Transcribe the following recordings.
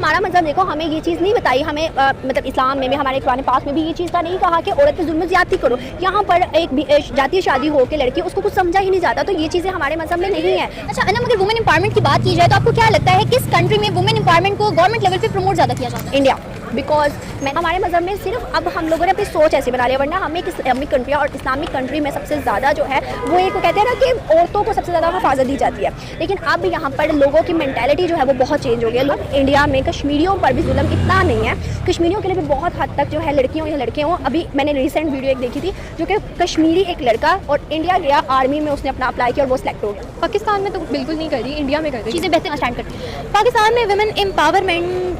हमारा मज़हब देखो हमें ये चीज़ नहीं बताई, हमें मतलब इस्लाम में हमारे कुरान पाक में भी ये चीज़ का नहीं कहा कि औरत पे जुल्म ज़्यादती करो। यहाँ पर एक जातीय शादी हो के लड़की उसको कुछ समझा ही नहीं जाता, तो ये चीज़ें हमारे मज़हब में नहीं है। अच्छा अनम, अगर वुमेन एम्पावरमेंट की बात की जाए तो आपको क्या लगता है किस कंट्री में वुमेन एम्पावरमेंट को गवर्नमेंट लेवल पे प्रमोट ज़्यादा किया जाता है? इंडिया, बिकॉज हमारे मज़हब में सिर्फ अब हम लोगों ने अपनी सोच ऐसी बना लिया, वरना हमें इस्लामिक कंट्री और इस्लामिक कंट्री में सबसे ज़्यादा जो है वो एक कहते हैं ना कि औरतों को सबसे ज़्यादा हिफाजत दी जाती है। लेकिन अब यहाँ पर लोगों की मेंटालिटी जो है वो बहुत चेंज हो गया। लोग इंडिया में कश्मीरियों पर भी जुल्म इतना नहीं है, कश्मीरियों के लिए भी बहुत हद तक जो है लड़कियों या लड़के हों। अभी मैंने रिसेंट वीडियो एक देखी थी जो कि कश्मीरी एक लड़का और इंडिया गया आर्मी में, उसने अपना अप्लाई किया और वो सिलेक्ट हो गया। पाकिस्तान में तो बिल्कुल नहीं कर रही, इंडिया में कर रही चीज़ें बेहतर स्टैंड करती है। पाकिस्तान में वुमेन एम्पावरमेंट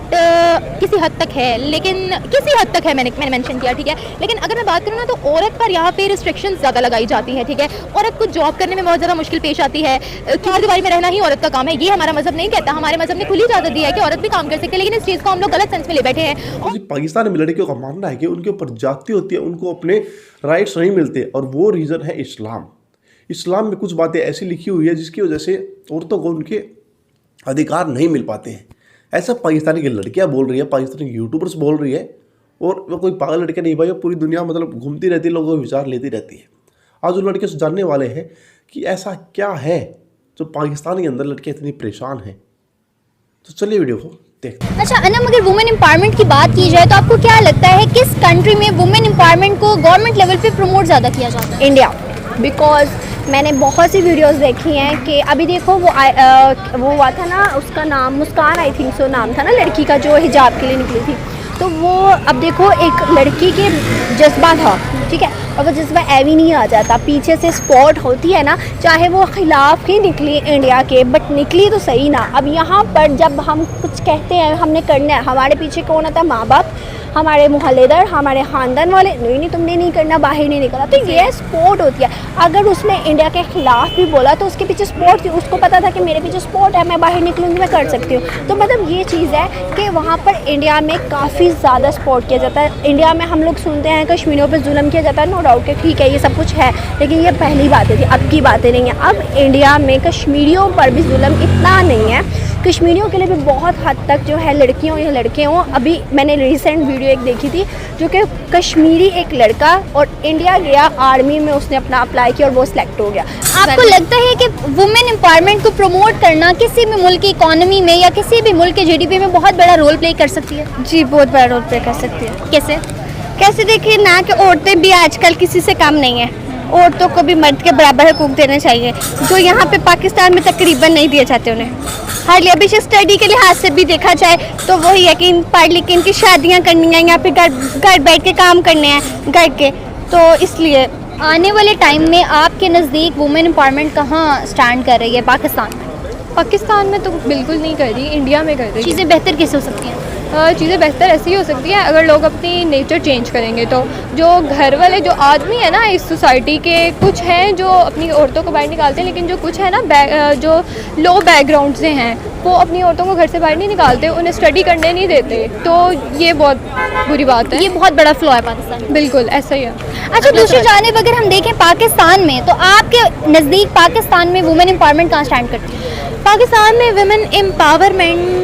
किसी हद तक है, लेकिन किसी हद तक है, मैंने मेंशन किया, ठीक है। लेकिन अगर मैं बात करूँ ना तो औरत पर यहाँ पे रिस्ट्रिक्शंस ज़्यादा लगाई जाती हैं, ठीक है। औरत को जॉब करने में बहुत ज़्यादा मुश्किल पेश आती है, चार दीवारी में रहना ही औरत का काम है, ये हमारा मज़हब नहीं कहता। हमारे मज़हब ने खुली इजाज़त दी है कि औरत भी काम कर सकती है, लेकिन इस चीज़ को हम लोग गलत सेंस में ले बैठे हैं। और पाकिस्तान में लड़कियों का मानना है कि उनके ऊपर जाति होती है, उनको अपने राइट्स नहीं मिलते, और वो रीज़न है इस्लाम। इस्लाम में कुछ बातें ऐसी लिखी हुई है जिसकी वजह से औरतों को उनके अधिकार नहीं मिल पाते हैं। ऐसा पाकिस्तानी की लड़कियां बोल रही है, पाकिस्तानी यूट्यूबर्स बोल रही है, और वो कोई पागल लड़कियां नहीं भाई, वो पूरी दुनिया मतलब घूमती रहती है, लोगों के विचार लेती रहती है। आज उन लड़के से जानने वाले हैं कि ऐसा क्या है जो पाकिस्तान के अंदर लड़कियां इतनी परेशान हैं। तो चलिए वीडियो को देखते हैं। अच्छा अनम, अगर वुमेन एम्पावरमेंट की बात की जाए तो आपको क्या लगता है किस कंट्री में वुमेन एम्पावरमेंट को गवर्नमेंट लेवल पे प्रमोट ज़्यादा किया जाता है? इंडिया, बिकॉज मैंने बहुत सी वीडियोस देखी हैं कि अभी देखो वो हुआ था ना, उसका नाम मुस्कान आई थिंक सो नाम था ना लड़की का, जो हिजाब के लिए निकली थी। तो वो अब देखो एक लड़की के जज्बा था, ठीक है, और वो जज्बा एवी नहीं आ जाता, पीछे से सपोर्ट होती है ना, चाहे वो खिलाफ ही निकली इंडिया के, बट निकली तो सही ना। अब यहाँ पर जब हम कुछ कहते हैं हमने करना है, हमारे पीछे कौन होता है? माँ बाप, हमारे मोहल्लेदार, हमारे ख़ानदान वाले, नहीं तुमने नहीं करना, बाहर नहीं निकला, तो ये सपोर्ट होती है। अगर उसने इंडिया के ख़िलाफ़ भी बोला तो उसके पीछे सपोर्ट थी, उसको पता था कि मेरे पीछे सपोर्ट है, मैं बाहर निकलूँगी, मैं कर सकती हूँ। तो मतलब ये चीज़ है कि वहाँ पर इंडिया में काफ़ी ज़्यादा सपोर्ट किया जाता है। इंडिया में हम लोग सुनते हैं कश्मीरियों पर जुल्म किया जाता है, नो डाउट कि ठीक है ये सब कुछ है, लेकिन ये पहली बातें थी, अब की बातें नहीं हैं। अब इंडिया में कश्मीरियों पर भी जुल्म इतना नहीं है, कश्मीरियों के लिए भी बहुत हद तक जो है लड़कियों या लड़के हों। अभी मैंने रिसेंट वीडियो एक देखी थी जो कि कश्मीरी एक लड़का और इंडिया गया आर्मी में, उसने अपना अप्लाई किया और वो सिलेक्ट हो गया। आपको लगता है कि वुमेन एम्पावरमेंट को प्रमोट करना किसी भी मुल्क की इकोनॉमी में या किसी भी मुल्क के जीडीपी में बहुत बड़ा रोल प्ले कर सकती है? जी, बहुत बड़ा रोल प्ले कर सकती है। कैसे देखिए ना कि औरतें भी आजकल किसी से कम नहीं है, औरतों को भी मर्द के बराबर हकूक देने चाहिए, जो यहाँ पे पाकिस्तान में तकरीबन नहीं दिए जाते उन्हें। हार्डली अभी से स्टडी के लिहाज से भी देखा जाए तो वही है कि पढ़ लिख के इनकी शादियाँ करनी हैं या फिर घर बैठ के काम करने हैं घर के, तो इसलिए आने वाले टाइम में आपके नज़दीक वुमेन एम्पावरमेंट कहाँ स्टैंड कर रही है पाकिस्तान में? पाकिस्तान में तो बिल्कुल नहीं कर रही, इंडिया में कर रही है। चीज़ें बेहतर कैसे हो सकती हैं? चीज़ें बेहतर ऐसी ही हो सकती है अगर लोग अपनी नेचर चेंज करेंगे। तो जो घर वाले जो आदमी है ना इस सोसाइटी के, कुछ हैं जो अपनी औरतों को बाहर निकालते हैं, लेकिन जो कुछ है ना जो लो बैकग्राउंड से हैं वो अपनी औरतों को घर से बाहर नहीं निकालते, उन्हें स्टडी करने नहीं देते। तो ये बहुत बुरी बात है, ये बहुत बड़ा फ्लॉ है पाकिस्तान में। बिल्कुल ऐसा ही है। अच्छा, दूसरी जानिब अगर हम देखें पाकिस्तान में, तो आपके नज़दीक पाकिस्तान में वुमेन एम्पावरमेंट कहाँ स्टैंड करती है? पाकिस्तान में वुमेन एम्पावरमेंट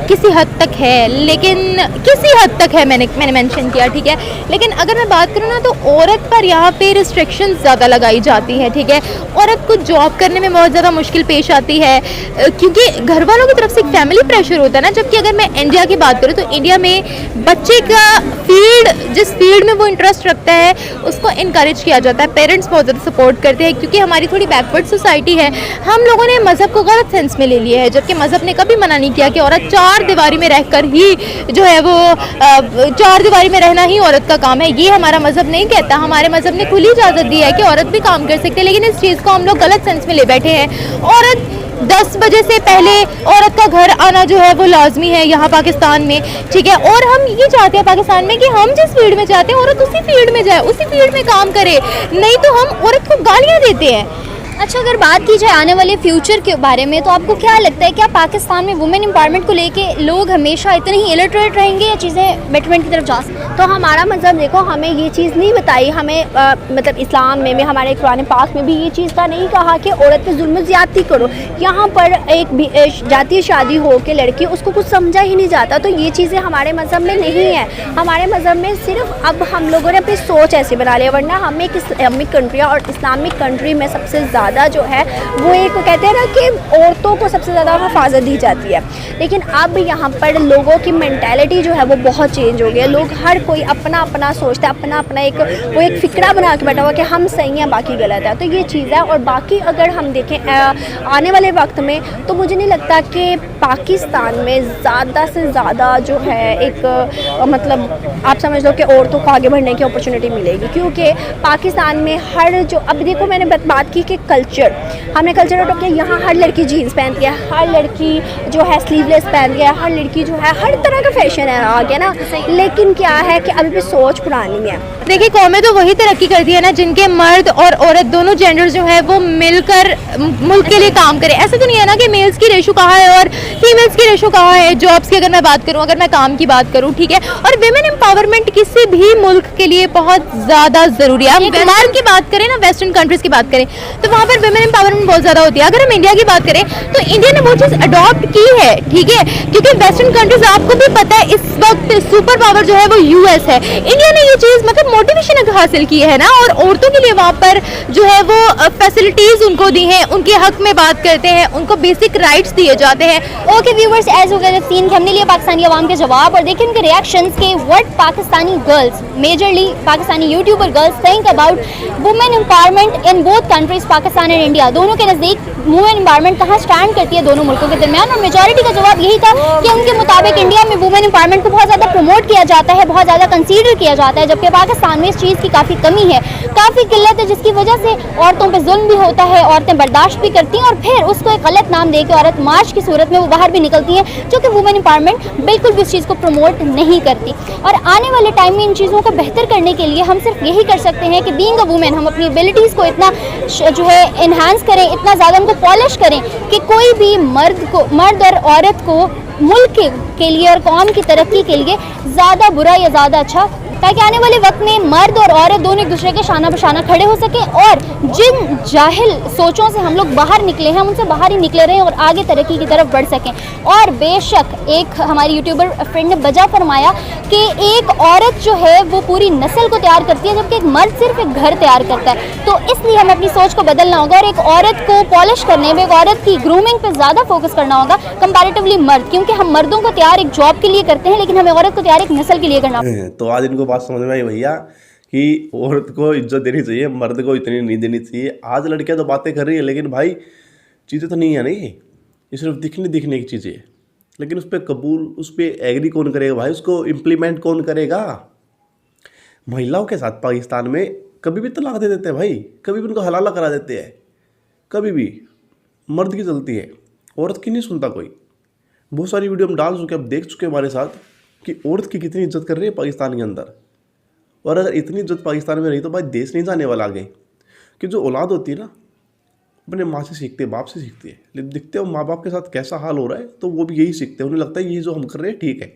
किसी हद तक है, लेकिन किसी हद तक है, मैंने मेंशन किया, ठीक है। लेकिन अगर मैं बात करूँ ना तो औरत पर यहाँ पे रिस्ट्रिक्शंस ज़्यादा लगाई जाती हैं, ठीक है। औरत को जॉब करने में बहुत ज़्यादा मुश्किल पेश आती है, क्योंकि घर वालों की तरफ से एक फैमिली प्रेशर होता है ना। जबकि अगर मैं इंडिया की बात करूँ तो इंडिया में बच्चे का जिस फील्ड में वो इंटरेस्ट रखता है उसको इनकरेज किया जाता है, पेरेंट्स बहुत ज़्यादा सपोर्ट करते हैं, क्योंकि हमारी थोड़ी बैकवर्ड सोसाइटी है। हम लोगों ने मज़हब को गलत सेंस में ले लिया है, जबकि मज़हब ने कभी मना नहीं किया कि औरत चार दीवारी में रहकर ही जो है वो चार दीवारी में रहना ही औरत का काम है, ये हमारा मज़हब नहीं कहता। हमारे मज़हब ने खुली इजाज़त दी है कि औरत भी काम कर सकती है, लेकिन इस चीज़ को हम लोग गलत सेंस में ले बैठे हैं। औरत 10 बजे से पहले औरत का घर आना जो है वो लाजमी है यहाँ पाकिस्तान में, ठीक है। और हम ये चाहते हैं पाकिस्तान में कि हम जिस फील्ड में चाहते हैं औरत उसी फील्ड में जाए, उसी फील्ड में काम करे, नहीं तो हम औरत को गालियाँ देते हैं। अच्छा, अगर बात की जाए आने वाले फ्यूचर के बारे में, तो आपको क्या लगता है, क्या पाकिस्तान में वुमेन एम्पावरमेंट को लेके लोग हमेशा इतने ही इलिटरेट रहेंगे या चीज़ें बेटरमेंट की तरफ जा सकती हैं? तो हमारा मज़हब देखो, हमें ये चीज़ नहीं बताई, हमें मतलब इस्लाम में भी, हमारे कुरान पाक में भी ये चीज़ का नहीं कहा कि औरत पे जुल्म ज़्यादती करो। यहाँ पर एक भी जाती शादी हो के लड़की, उसको कुछ समझा ही नहीं जाता। तो ये चीज़ें हमारे मज़हब में नहीं है। हमारे मज़हब में सिर्फ अब हम लोगों ने अपनी सोच ऐसी बना ली है, वरना हमें एक इस्लामिक कंट्री और इस्लामिक कंट्री में सबसे ज़्यादा जो है वो एक कहते हैं ना कि औरतों को सबसे ज़्यादा हिफाजत दी जाती है। लेकिन अब यहाँ पर लोगों की मेंटालिटी जो है वो बहुत चेंज हो गई है। लोग हर कोई अपना अपना सोचता है, अपना अपना एक फ़िक्रा बना के बैठा हुआ कि हम सही हैं बाकी गलत है। तो ये चीज़ है। और बाकी अगर हम देखें आने वाले वक्त में, तो मुझे नहीं लगता कि पाकिस्तान में ज़्यादा से ज़्यादा जो है एक मतलब आप समझ लो कि औरतों को आगे बढ़ने की अपॉर्चुनिटी मिलेगी। क्योंकि पाकिस्तान में हर जो, अब देखो मैंने बात की कि कल्चर, हमने कल्चर अडॉप्ट किया। यहाँ हर लड़की जीन्स पहनती है, हर लड़की जो है स्लीवलेस पहनती है, हर लड़की जो है हर तरह का फैशन है आ गया ना। लेकिन क्या है कि अभी भी सोच पुरानी है। देखिए, कौमें तो वही तरक्की करती है ना जिनके मर्द और औरत दोनों जेंडर जो है वो मिलकर मुल्क के लिए काम करें। ऐसा तो नहीं है ना कि मेल्स की रेशो कहाँ है और फीमेल्स की रेशो कहाँ है। जॉब्स की अगर मैं बात करूँ, अगर मैं काम की बात करूँ, ठीक है, और विमेन एम्पावरमेंट किसी भी मुल्क के लिए बहुत ज़्यादा ज़रूरी है। हम बाहर की बात करें ना, वेस्टर्न कंट्रीज़ की बात करें, तो वहाँ पर विमेन एम्पावरमेंट बहुत ज़्यादा होती है। अगर हम इंडिया की बात करें तो इंडिया ने वो चीज़ अडॉप्ट की है, ठीक है, क्योंकि वेस्टर्न कंट्रीज आपको भी पता है इस वक्त सुपर पावर जो है वो यूएस है। इंडिया ने ये चीज़ मतलब मोटिवेशन हासिल की है ना, और औरतों के लिए वहाँ पर जो है वो फैसिलिटीज़ उनको दी हैं, उनके हक में बात करते हैं, उनको बेसिक राइट्स दिए जाते हैं। Okay viewers, as you guys seen, हमने लिए पाकिस्तानी अवाम के जवाब और देखें उनके रिएक्शंस के what Pakistani girls, majorly Pakistani YouTuber girls think about women empowerment in both countries, Pakistan and India. दोनों के नज़दीक वुमेन एम्पावरमेंट कहाँ स्टैंड करती है दोनों मुल्कों के दरमियान। और मेजॉरिटी का जवाब यही था कि उनके मुताबिक इंडिया में वुमेन एम्पावरमेंट को बहुत ज़्यादा प्रमोट किया जाता है, बहुत ज़्यादा कंसीडर किया जाता है, जबकि पाकिस्तान में इस चीज़ की काफ़ी कमी है, काफ़ी किल्लत है, जिसकी वजह से औरतों पे जुल्म भी होता है, औरतें बर्दाश्त भी करती हैं और फिर उसको एक गलत नाम देकर औरत मार्च की सूरत में वो बाहर भी निकलती है, जो कि वुमेन एम्पावरमेंट बिल्कुल भी उस चीज़ को प्रमोट नहीं करती। और आने वाले टाइम में इन चीज़ों को बेहतर करने के लिए हम सिर्फ यही कर सकते हैं कि बीइंग अ वुमेन हम अपनी एबिलिटीज़ को इतना जो है इन्हांस करें, इतना ज़्यादा उनको पॉलिश करें कि कोई भी मर्द और औरत को मुल्क के लिए और कौम की तरक्की के लिए ज़्यादा बुरा या ज़्यादा अच्छा, ताकि आने वाले वक्त में मर्द और औरत दोनों एक दूसरे के शाना बशाना खड़े हो सकें और जिन जाहिल सोचों से हम लोग बाहर निकले हैं, हम उनसे बाहर ही निकले रहें और आगे तरक्की की तरफ बढ़ सकें। और बेशक एक हमारी यूट्यूबर फ्रेंड ने बजा फरमाया कि एक औरत जो है वो पूरी नस्ल को तैयार करती है, जबकि एक मर्द सिर्फ एक घर तैयार करता है। तो इसलिए हमें अपनी सोच को बदलना होगा और एक औरत को पॉलिश करने में, एक औरत की ग्रूमिंग पर ज़्यादा फोकस करना होगा कंपैरेटिवली मर्द, क्योंकि हम मर्दों को तैयार एक जॉब के लिए करते हैं, लेकिन हमें औरत को तैयार एक नस्ल के लिए करना होगा। तो आज इनको बात समझ में आई भैया कि औरत को इज्जत देनी चाहिए, मर्द को इतनी नहीं देनी चाहिए। आज लड़कियां तो बातें कर रही है, लेकिन भाई चीज़ें तो नहीं है नहीं, ये सिर्फ दिखने की चीज़ें है। लेकिन उस पर कबूल, उस पर एग्री कौन करेगा भाई, उसको इम्प्लीमेंट कौन करेगा। महिलाओं के साथ पाकिस्तान में कभी भी तलाक दे देते हैं भाई, कभी भी उनको हलाला करा देते हैं, कभी भी मर्द की चलती है, औरत की नहीं सुनता कोई। बहुत सारी वीडियो हम डाल चुके, अब देख चुके हमारे साथ कि औरत की कितनी इज्जत कर रही है पाकिस्तान के अंदर। और अगर इतनी इज्जत पाकिस्तान में रही तो भाई देश नहीं जाने वाला आगे। कि जो औलाद होती है ना, अपने माँ से सीखते हैं, बाप से सीखती है, लेकिन दिखते हो माँ बाप के साथ कैसा हाल हो रहा है तो वो भी यही सीखते हैं, उन्हें लगता है ये जो हम कर रहे हैं ठीक है।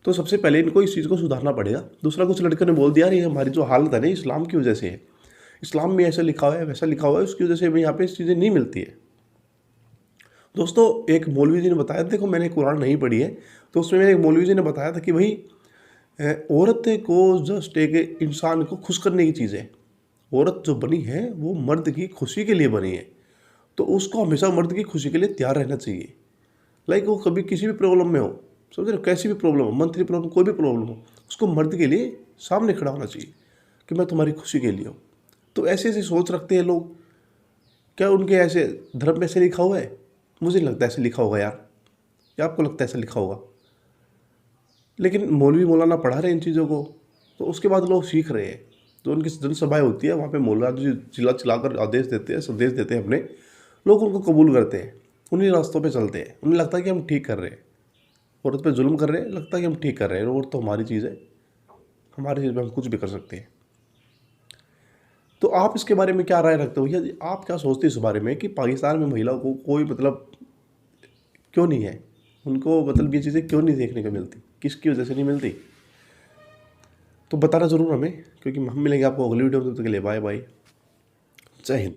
तो सबसे पहले इनको इस चीज़ को सुधारना पड़ेगा। दूसरा, कुछ लड़कियों ने बोल दिया ये हमारी जो हालत है ना इस्लाम की वजह से है, इस्लाम में ऐसा लिखा हुआ है वैसा लिखा हुआ है, उसकी वजह से हमें यहाँ पे इस चीज़ें नहीं मिलती है। दोस्तों, एक मौलवी जी ने बताया, देखो मैंने कुरान नहीं पढ़ी है, तो उसमें मेरे एक मौलवी जी ने बताया था कि भाई औरत को जस्ट एक इंसान को खुश करने की चीज़ है। औरत जो बनी है वो मर्द की खुशी के लिए बनी है, तो उसको हमेशा मर्द की खुशी के लिए तैयार रहना चाहिए। लाइक वो कभी किसी भी प्रॉब्लम में हो, समझ रहे हो, कैसी भी प्रॉब्लम हो, मंथली प्रॉब्लम, कोई भी प्रॉब्लम हो, उसको मर्द के लिए सामने खड़ा होना चाहिए कि मैं तुम्हारी खुशी के लिए हूँ। तो ऐसे ऐसे सोच रखते हैं लोग। क्या उनके ऐसे धर्म में ऐसे लिखा हुआ है? मुझे नहीं लगता ऐसे लिखा होगा यार, या आपको लगता है ऐसा लिखा होगा? लेकिन मौलवी मौलाना पढ़ा रहे हैं इन चीज़ों को, तो उसके बाद लोग सीख रहे हैं। जो उनकी जनसभाएं होती है वहाँ पे मौलाना जो चिल्लाकर आदेश देते हैं, संदेश देते हैं अपने, लोग उनको कबूल करते हैं, उन्हीं रास्तों पे चलते हैं। उन्हें लगता है कि हम ठीक कर रहे हैं, औरत पे जुल्म कर रहे हैं, लगता है कि हम ठीक कर रहे हैं, और तो हमारी चीज़ है, हमारी चीज़ में हम कुछ भी कर सकते हैं। तो आप इसके बारे में क्या राय रखते हो, या आप क्या सोचते हैं इस बारे में कि पाकिस्तान में महिलाओं को कोई मतलब क्यों नहीं है, उनको मतलब ये चीज़ें क्यों नहीं देखने को मिलती, किसकी वजह से नहीं मिलती? तो बताना ज़रूर हमें, क्योंकि हम मिलेंगे आपको अगली वीडियो में। तब तक के लिए बाय बाय, जय हिंद।